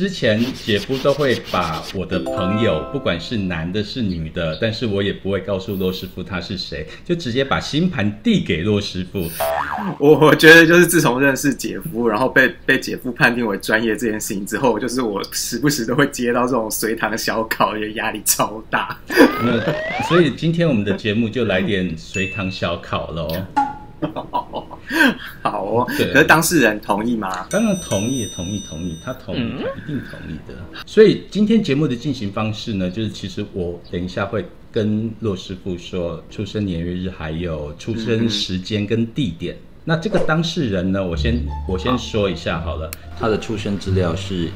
之前姐夫都会把我的朋友，不管是男的是女的，但是我也不会告诉骆师傅他是谁，就直接把星盘递给骆师傅。我觉得就是自从认识姐夫，然后被姐夫判定为专业这件事情之后，就是我时不时都会接到这种随堂小考，也压力超大。所以今天我们的节目就来点随堂小考咯。好哦，可是当事人同意吗？当然同意，他同意，他一定同意的。所以今天节目的进行方式呢，就是其实我等一下会跟骆师傅说出生年月日，还有出生时间跟地点。那这个当事人呢，我先说一下好了，他的出生资料是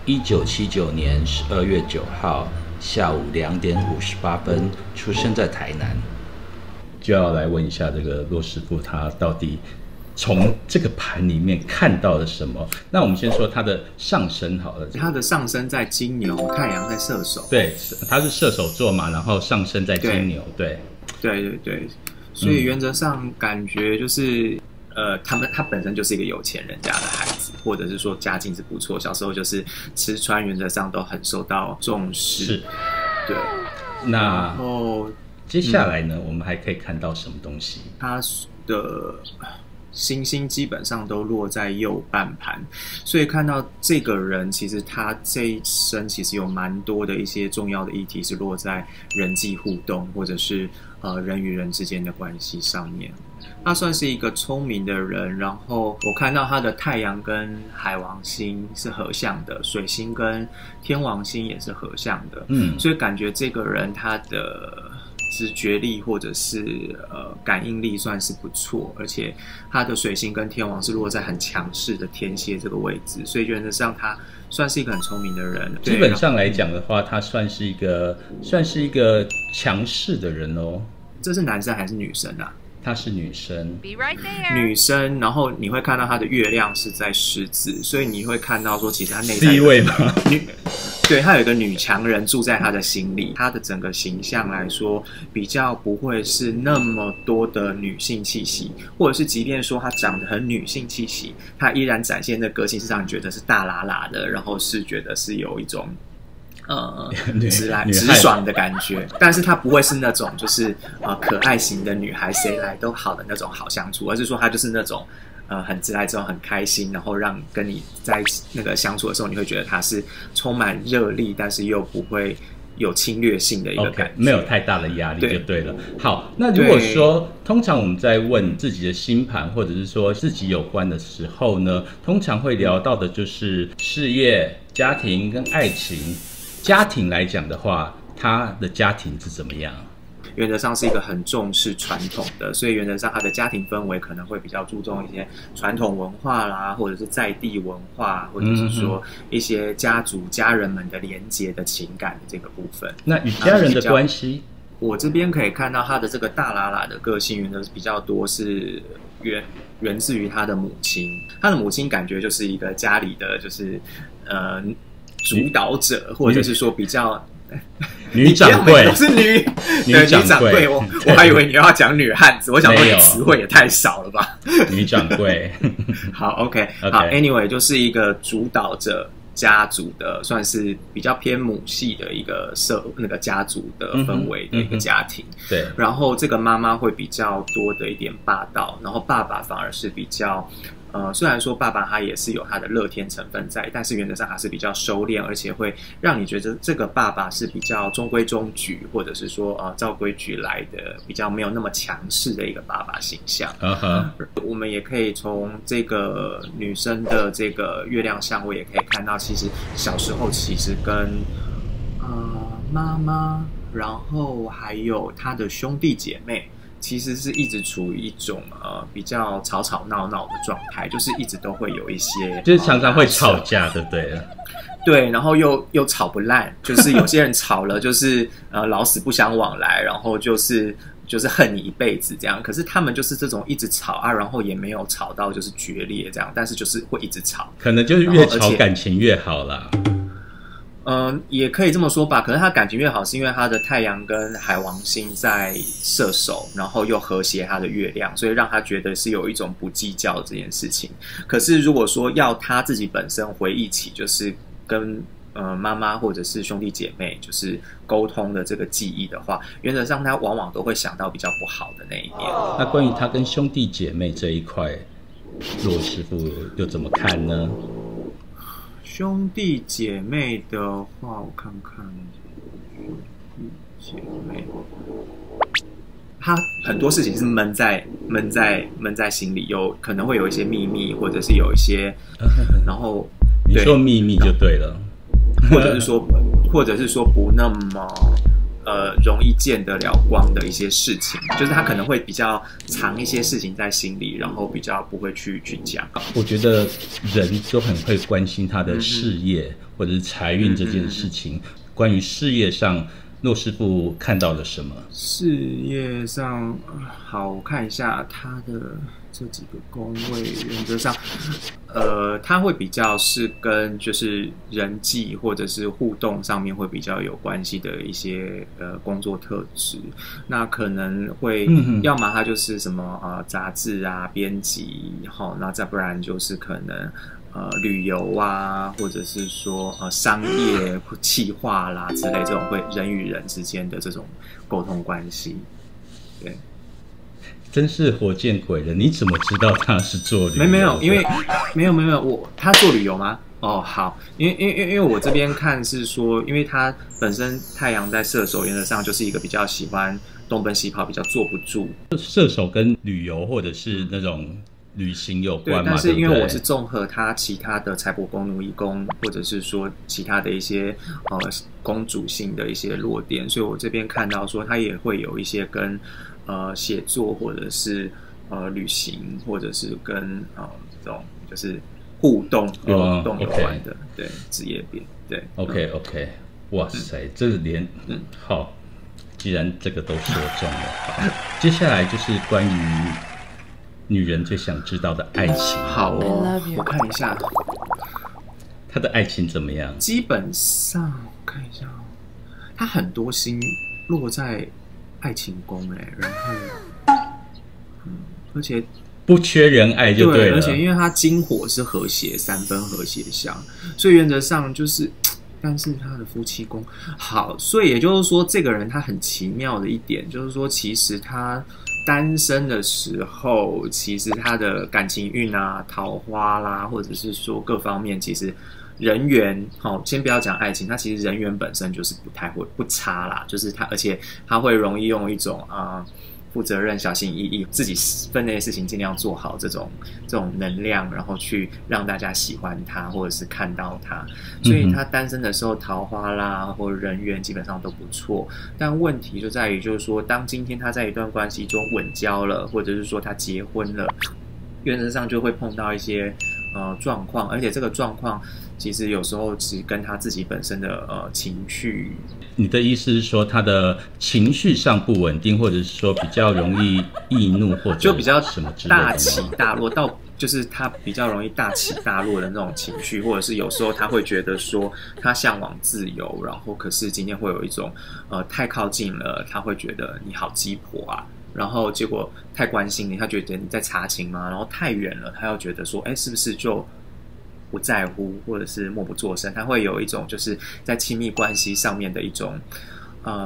1979年12月9号下午2点58分，出生在台南。就要来问一下这个骆师傅，他到底从这个盘里面看到了什么？那我们先说他的上升好了。他的上升在金牛，太阳在射手。对，他是射手座嘛，然后上升在金牛。对，所以原则上感觉就是他本身就是一个有钱人家的孩子，或者是说家境是不错，小时候就是吃穿原则上都很受到重视。是，对。那接下来呢，我们还可以看到什么东西？他的星星基本上都落在右半盘，所以看到这个人，其实他这一生其实有蛮多的一些重要的议题是落在人际互动，或者是人与人之间的关系上面。他算是一个聪明的人，然后我看到他的太阳跟海王星是合相的，水星跟天王星也是合相的，所以感觉这个人他的直觉力或者是感应力算是不错，而且他的水星跟天王是落在很强势的天蝎这个位置，所以原则上他算是一个很聪明的人。基本上来讲的话，他算是一个强势的人哦。这是男生还是女生啊？她是女生，女生，然后你会看到她的月亮是在狮子，所以你会看到说，其实她内在 C 位吗？对，她有一个女强人住在她的心里，她的整个形象来说，比较不会是那么多的女性气息，或者是即便说她长得很女性气息，她依然展现的个性是让你觉得是大喇喇的，然后是觉得是有一种直爽的感觉，但是她不会是那种就是可爱型的女孩，谁来都好的那种好相处，而是说她就是那种很直来直往，很开心，然后让跟你在那个相处的时候，你会觉得她是充满热力，但是又不会有侵略性的一个感觉，没有太大的压力就对了。好，那如果说通常我们在问自己的星盘，或者是说自己有关的时候呢，通常会聊到的就是事业、家庭跟爱情。家庭来讲的话，他的家庭是怎么样？原则上是一个很重视传统的，所以原则上他的家庭氛围可能会比较注重一些传统文化啦，或者是在地文化，或者是说一些家族家人们的连结的情感的这个部分。那与家人的关系，我这边可以看到他的这个大喇喇的个性，原则比较多是源自于他的母亲。他的母亲感觉就是一个家里的就是主导者，或者是说比较女掌柜，都是女掌柜。我还以为你要讲女汉子，我想说你词汇也太少了吧。女掌柜。好 ，OK， 好 ，Anyway， 就是一个主导者家族的，算是比较偏母系的一个那个家族的氛围的一个家庭。对，然后这个妈妈会比较多的一点霸道，然后爸爸反而是比较。虽然说爸爸他也是有他的乐天成分在，但是原则上还是比较收敛，而且会让你觉得这个爸爸是比较中规中矩，或者是说照规矩来的，比较没有那么强势的一个爸爸形象。我们也可以从这个女生的这个月亮相位也可以看到，其实小时候其实跟妈妈，然后还有她的兄弟姐妹。其实是一直处于一种比较吵吵闹闹的状态，就是一直都会有一些，就是常常会吵架，对不对？对，然后又吵不烂，就是有些人吵了，就是老死不相往来，然后就是恨你一辈子这样。可是他们就是这种一直吵啊，然后也没有吵到就是决裂这样，但是就是会一直吵，可能就是越吵感情越好啦。也可以这么说吧。可能他感情越好，是因为他的太阳跟海王星在射手，然后又和谐他的月亮，所以让他觉得是有一种不计较这件事情。可是如果说要他自己本身回忆起，就是跟妈妈或者是兄弟姐妹就是沟通的这个记忆的话，原则上他往往都会想到比较不好的那一面。那关于他跟兄弟姐妹这一块，骆师傅又怎么看呢？兄弟姐妹的话，我看看，兄弟姐妹，他很多事情是闷在心里，有可能会有一些秘密，或者是有一些，然后你说秘密就对了，或者是说不那么容易见得了光的一些事情，就是他可能会比较藏一些事情在心里，然后比较不会去讲。我觉得人都很会关心他的事业或者是财运这件事情。关于事业上，骆师傅看到了什么？事业上，好，我看一下他的这几个宫位，原则上，他会比较是跟就是人际或者是互动上面会比较有关系的一些工作特质。那可能会，要么他就是什么杂志啊编辑，那再不然就是可能旅游啊，或者是说商业企划啦之类这种会人与人之间的这种沟通关系，对。真是活见鬼了！你怎么知道他是做旅游的？没有，因为没有他做旅游吗？哦，好，因为我这边看是说，因为他本身太阳在射手，原则上就是一个比较喜欢东奔西跑，比较坐不住。射手跟旅游或者是那种旅行有关嘛？对，但是因为我是综合他其他的财帛宫、奴役宫，或者是说其他的一些公主性的一些弱点，所以我这边看到说他也会有一些跟写作或者是旅行，或者是跟这种就是互动流动有关的，对职业病，对。OK， 哇塞，这个连好，既然这个都说中了，好，接下来就是关于女人最想知道的爱情。好我看一下她的爱情怎么样？基本上我看一下，她很多星落在爱情宫然后而且不缺人爱就对了。而且因为他金火是和谐3分和谐相，所以原则上就是，但是他的夫妻宫好，所以也就是说，这个人他很奇妙的一点就是说，其实他单身的时候，其实他的感情运啊、桃花啦，或者是说各方面，其实人缘先不要讲爱情，他其实人缘本身就是不差啦，就是他，而且他会容易用一种负责任、小心翼翼，自己分内的事情尽量做好，这种能量，然后去让大家喜欢他，或者是看到他。所以他单身的时候，桃花啦或人缘基本上都不错。但问题就在于，就是说，当今天他在一段关系中稳交了，或者是说他结婚了，原则上就会碰到一些状况，而且这个状况其实有时候只跟他自己本身的情绪。你的意思是说，他的情绪上不稳定，或者是说比较容易易怒，或者就比较什么之类的大起大落，到就是他比较容易大起大落的那种情绪，或者是有时候他会觉得说他向往自由，然后可是今天会有一种太靠近了，他会觉得你好鸡婆啊。然后结果太关心你，他觉得你在查情吗？然后太远了，他又觉得说，是不是就不在乎，或者是默不作声？他会有一种就是在亲密关系上面的一种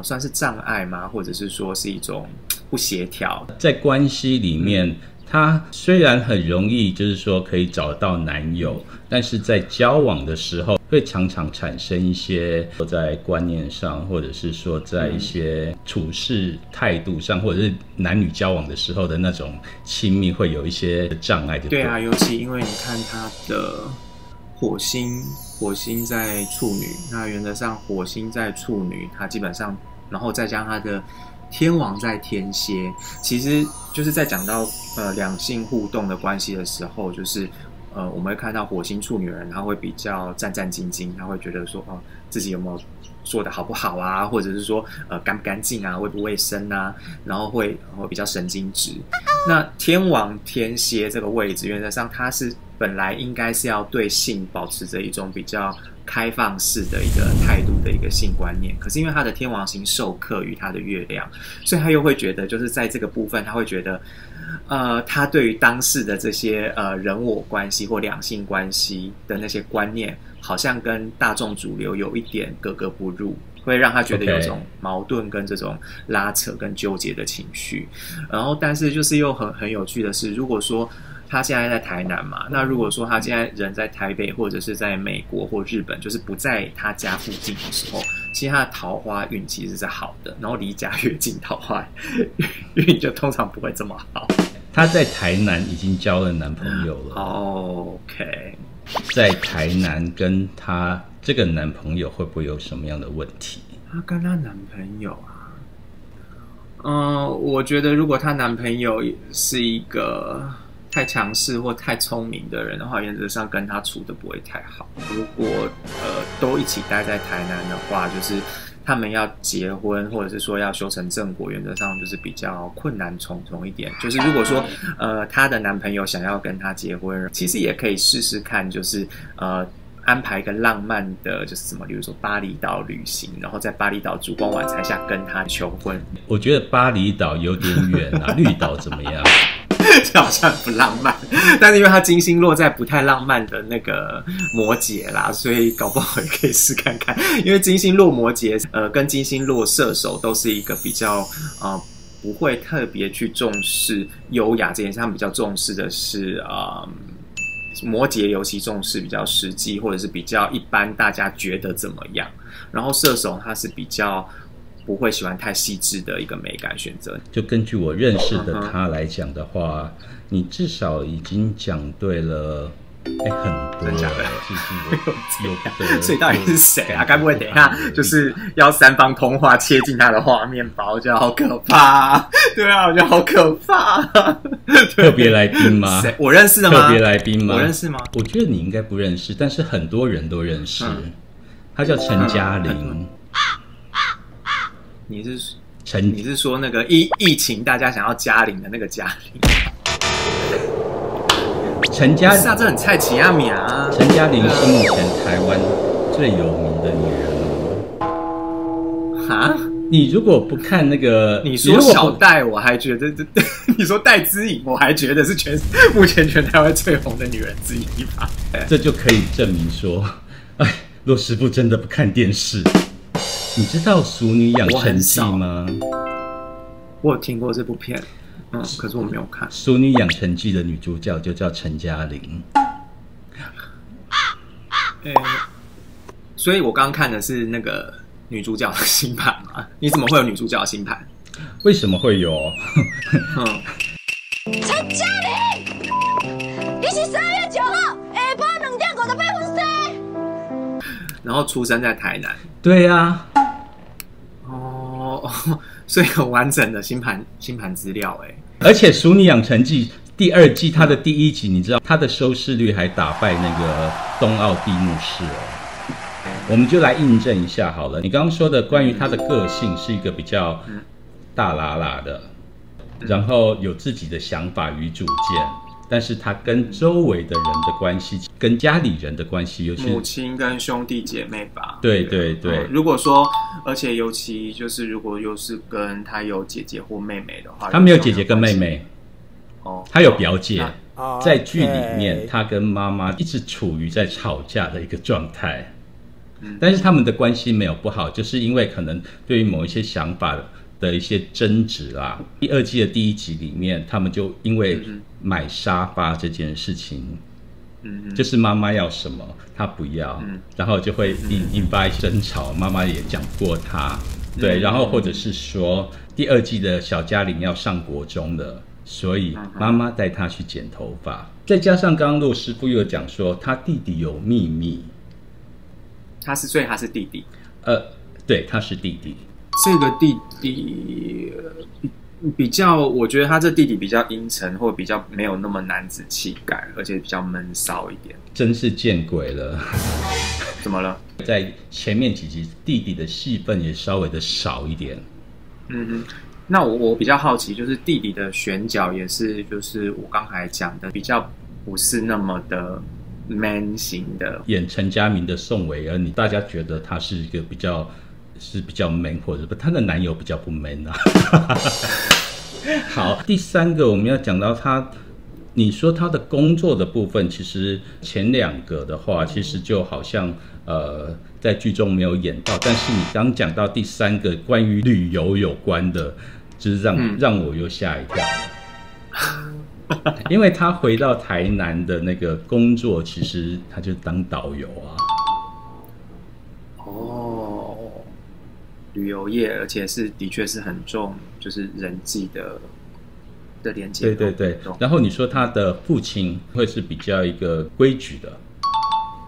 算是障碍吗？或者是说是一种不协调？在关系里面，他虽然很容易就是说可以找到男友，但是在交往的时候会常常产生一些在观念上，或者是说在一些处事态度上，或者是男女交往的时候的那种亲密会有一些障碍。对啊，尤其因为你看他的火星在处女，那原则上火星在处女，他基本上，然后再加上他的天王在天蝎，其实就是在讲到两性互动的关系的时候，就是我们会看到火星处女人，他会比较战战兢兢，他会觉得说自己有没有做的好不好啊，或者是说干不干净啊，卫不卫生啊，然后会比较神经质。那天王天蝎这个位置，原则上它是本来应该是要对性保持着一种比较开放式的一个态度的一个性观念，可是因为他的天王星受克于他的月亮，所以他又会觉得，就是在这个部分，他会觉得，他对于当事的这些人我关系或两性关系的那些观念，好像跟大众主流有一点格格不入。会让他觉得有一种矛盾跟这种拉扯跟纠结的情绪，然后但是就是又很有趣的是，如果说他现在在台南嘛，那如果说他现在人在台北或者是在美国或日本，就是不在他家附近的时候，其实他的桃花运其实是好的，然后离家越近，桃花运就通常不会这么好。他在台南已经交了男朋友了。OK， 在台南跟他这个男朋友会不会有什么样的问题？她跟她男朋友啊，我觉得如果她男朋友是一个太强势或太聪明的人的话，原则上跟他处的不会太好。如果都一起待在台南的话，就是他们要结婚或者是说要修成正果，原则上就是比较困难重重一点。就是如果说她的男朋友想要跟她结婚，其实也可以试试看，就是安排一个浪漫的，就是什么，比如说巴厘岛旅行，然后在巴厘岛烛光晚餐下跟他求婚。我觉得巴厘岛有点远啊，绿岛怎么样？好像不浪漫，但是因为他金星落在不太浪漫的那个摩羯啦，所以搞不好也可以试看看。因为金星落摩羯，跟金星落射手都是一个比较不会特别去重视优雅这件事，他们比较重视的是摩羯尤其重视比较实际，或者是比较一般大家觉得怎么样。然后射手他是比较不会喜欢太细致的一个美感选择。就根据我认识的他来讲的话，你至少已经讲对了。很多真假的，有所以到底是谁啊？该不会等一下就是要三方通话切进他的画面吧？我觉得好可怕对啊，我觉得好可怕特别来宾吗？我认识的吗？特别来宾吗？我认识吗？我觉得你应该不认识，但是很多人都认识。他叫陈嘉玲。你是说那个疫情大家想要嘉玲的那个嘉玲？陈嘉玲，这很菜奇亚米啊！陈嘉玲是目前台湾最有名的女人哦。哈？你如果不看那个，你说小戴，我还觉得你说戴资颖，我还觉得是目前全台湾最红的女人之一吧？这就可以证明说，骆师傅真的不看电视。你知道《俗女养成记》吗？我有听过这部片。可是我没有看《俗女养成记》的女主角就叫陈嘉玲。所以我刚刚看的是那个女主角的星盘嘛？你怎么会有女主角的星盘？为什么会有？陈嘉玲，你是12月9号下晡2点58分生，然后出生在台南。对啊。所以很完整的星盘资料而且《俗女养成记》第2季它的第1集，你知道它的收视率还打败那个东奥闭幕式我们就来印证一下好了。你刚刚说的关于她的个性是一个比较大喇喇的，然后有自己的想法与主见，但是他跟周围的人的关系，跟家里人的关系，尤其母亲跟兄弟姐妹吧。对对对。如果说，而且尤其就是如果又是跟他有姐姐或妹妹的话，他没有姐姐跟妹妹，他有表姐。在剧里面，他跟妈妈一直处于在吵架的一个状态，但是他们的关系没有不好，就是因为可能对于某一些想法的一些争执啦。第2季的第1集里面，他们就因为买沙发这件事情，就是妈妈要什么他不要，然后就会引发争吵，妈妈也讲不过他，对，然后或者是说第2季的小嘉玲要上国中了，所以妈妈带他去剪头发，再加上刚刚骆师傅又讲说他弟弟有秘密，所以他是弟弟，对，他是弟弟。这个弟弟比较，我觉得他这弟弟比较阴沉，或比较没有那么男子气概，而且比较闷骚一点。真是见鬼了！怎么了？在前面几集，弟弟的戏份也稍微的少一点。那我比较好奇，就是弟弟的选角也是，就是我刚才讲的，比较不是那么的 man 型的。演陈家明的宋伟儿，大家觉得他是一个比较 man， 或者他的男友比较不 man 啊。好，第三个我们要讲到他，你说他的工作的部分，其实前2个的话，其实就好像在剧中没有演到，但是你刚讲到第3个关于旅游有关的，就是让我又吓一跳。因为他回到台南的那个工作，其实他就当导游啊。哦，旅游业，而且的确是很重，就是人际的连接。对。然后你说他的父亲会是比较一个规矩的。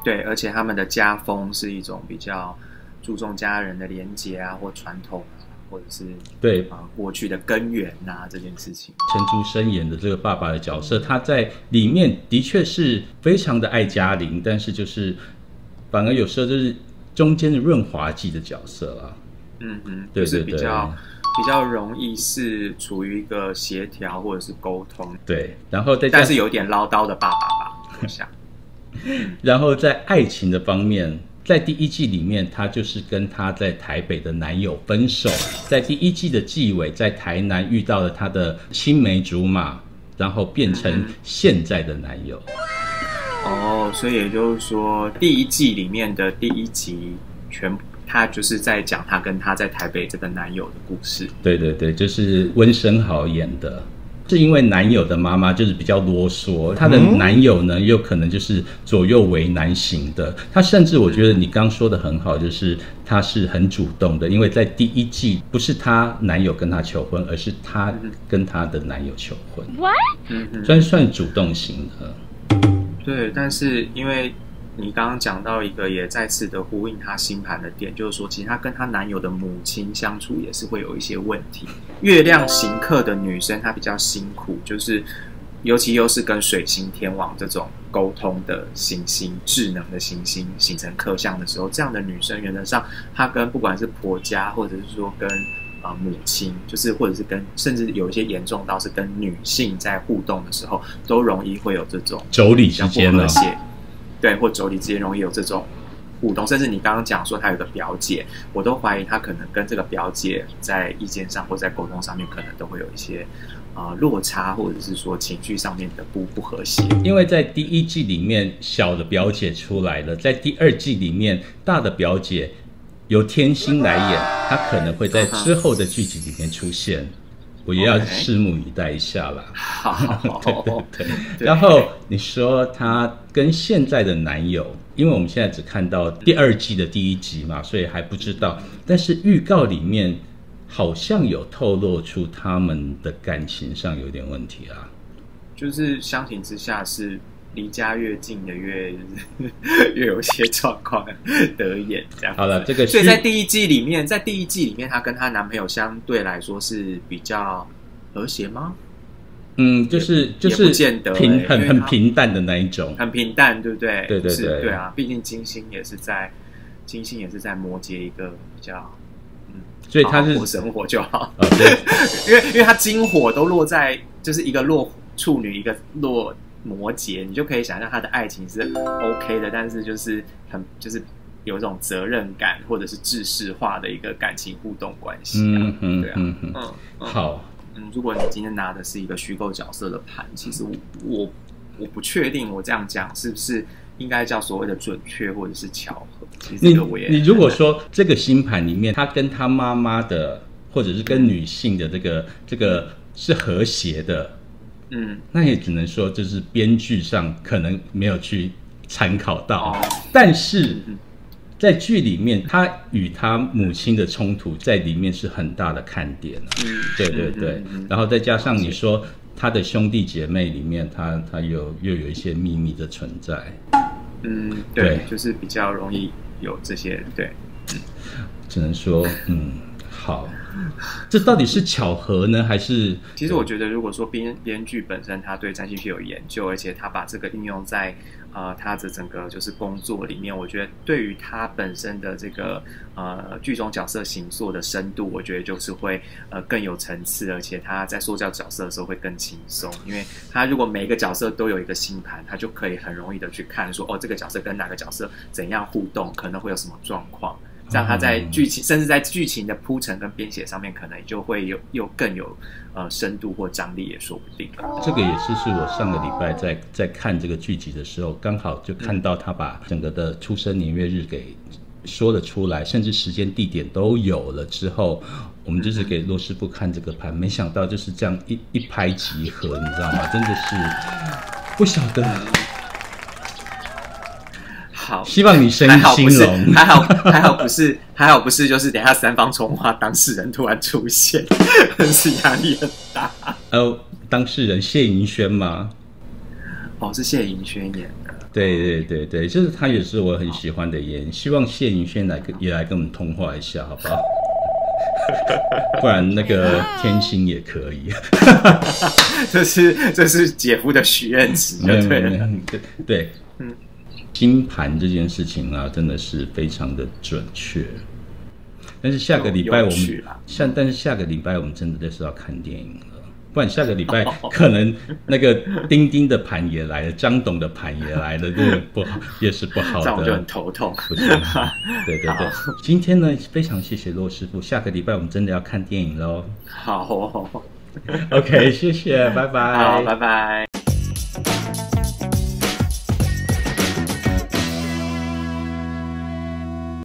对，而且他们的家风是一种比较注重家人的连结啊，或传统啊，或者是对过去的根源啊这件事情。陈竹生演的这个爸爸的角色，他在里面的确是非常的爱家庭，但是就是反而有时候就是中间的润滑剂的角色啊。对，就是比较容易是处于一个协调或者是沟通。对，然后但是有点唠叨的爸爸吧，我想。然后在爱情的方面，在第1季里面，他就是跟他在台北的男友分手，在第1季的季尾，在台南遇到了他的青梅竹马，然后变成现在的男友。所以也就是说，第1季里面的第1集他就是在讲他跟他在台北这个男友的故事。对，就是温升豪演的。是因为男友的妈妈就是比较啰嗦，她的男友呢又可能就是左右为难型的。他甚至我觉得你刚说的很好，就是他是很主动的，因为在第1季不是她男友跟她求婚，而是她跟她的男友求婚，算主动型的。对，但是因为你刚刚讲到一个也再次的呼应她星盘的点，就是说其实她跟她男友的母亲相处也是会有一些问题。月亮刑克的女生她比较辛苦，就是尤其又是跟水星天王这种沟通的行星、智能的行星形成克相的时候，这样的女生原则上她跟不管是婆家或者是说跟母亲，就是或者是跟甚至有一些严重到是跟女性在互动的时候，都容易会有这种妯娌之间呢，对，或妯娌之间容易有这种互动，甚至你刚刚讲说他有个表姐，我都怀疑他可能跟这个表姐在意见上或在沟通上面可能都会有一些落差，或者是说情绪上面的不和谐。因为在第1季里面小的表姐出来了，在第2季里面大的表姐由天心来演，她可能会在之后的剧集里面出现。我也要拭目以待一下啦。对。然后你说她跟现在的男友，因为我们现在只看到第2季的第1集嘛，所以还不知道。但是预告里面好像有透露出他们的感情上有点问题啊。就是相形之下是离家越近的越有一些状况得演这样。好了，这个所以在第一季里面，她跟她男朋友相对来说是比较和谐吗？就是不见得很平淡的那一种，很平淡，对不对？对，对啊，毕竟金星也是在摩羯一个比较所以他是过生活就好。对，因为他金火都落在就是一个落处女，一个落摩羯，你就可以想象他的爱情是 OK 的，但是就是就是有一种责任感或者是制式化的一个感情互动关系对啊，好，如果你今天拿的是一个虚构角色的盘，其实我不确定我这样讲是不是应该叫所谓的准确或者是巧合。其实这个你如果说这个星盘里面，他跟他妈妈的或者是跟女性的这个是和谐的。那也只能说就是编剧上可能没有去参考到，但是在剧里面他与他母亲的冲突在里面是很大的看点对，然后再加上你说他的兄弟姐妹里面他又有一些秘密的存在，对，就是比较容易有这些，对，只能说好，这到底是巧合呢，还是？其实我觉得，如果说编剧本身他对占星学有研究，而且他把这个运用在他的整个就是工作里面，我觉得对于他本身的这个剧中角色形塑的深度，我觉得就是会更有层次，而且他在塑造角色的时候会更轻松，因为他如果每一个角色都有一个星盘，他就可以很容易的去看说这个角色跟哪个角色怎样互动，可能会有什么状况。这样他在剧情，甚至在剧情的铺陈跟编写上面，可能就会有更有深度或张力，也说不定。这个也是我上个礼拜在看这个剧集的时候，刚好就看到他把整个的出生年月日给说了出来，甚至时间地点都有了之后，我们就是给骆师傅看这个盘，没想到就是这样一拍即合，你知道吗？真的是不晓得。好，希望你生意兴隆。还好不是，就是等一下三方重划当事人突然出现，真是压力很大。当事人谢盈萱吗？是谢盈萱演的。对，就是他也是我很喜欢的演员，希望谢盈萱也来跟我们通话一下，好不好？不然那个天心也可以。这是姐夫的许愿池，就对了。对。星盘这件事情啊，真的是非常的准确。但是下个礼拜我们真的就是要看电影了，不然下个礼拜可能那个丁丁的盘也来了，张董的盘也来了，这不好也是不好的，这样我就很头痛。对，今天呢非常谢谢骆师傅，下个礼拜我们真的要看电影喽。好。OK， 谢谢，拜拜。好，拜拜。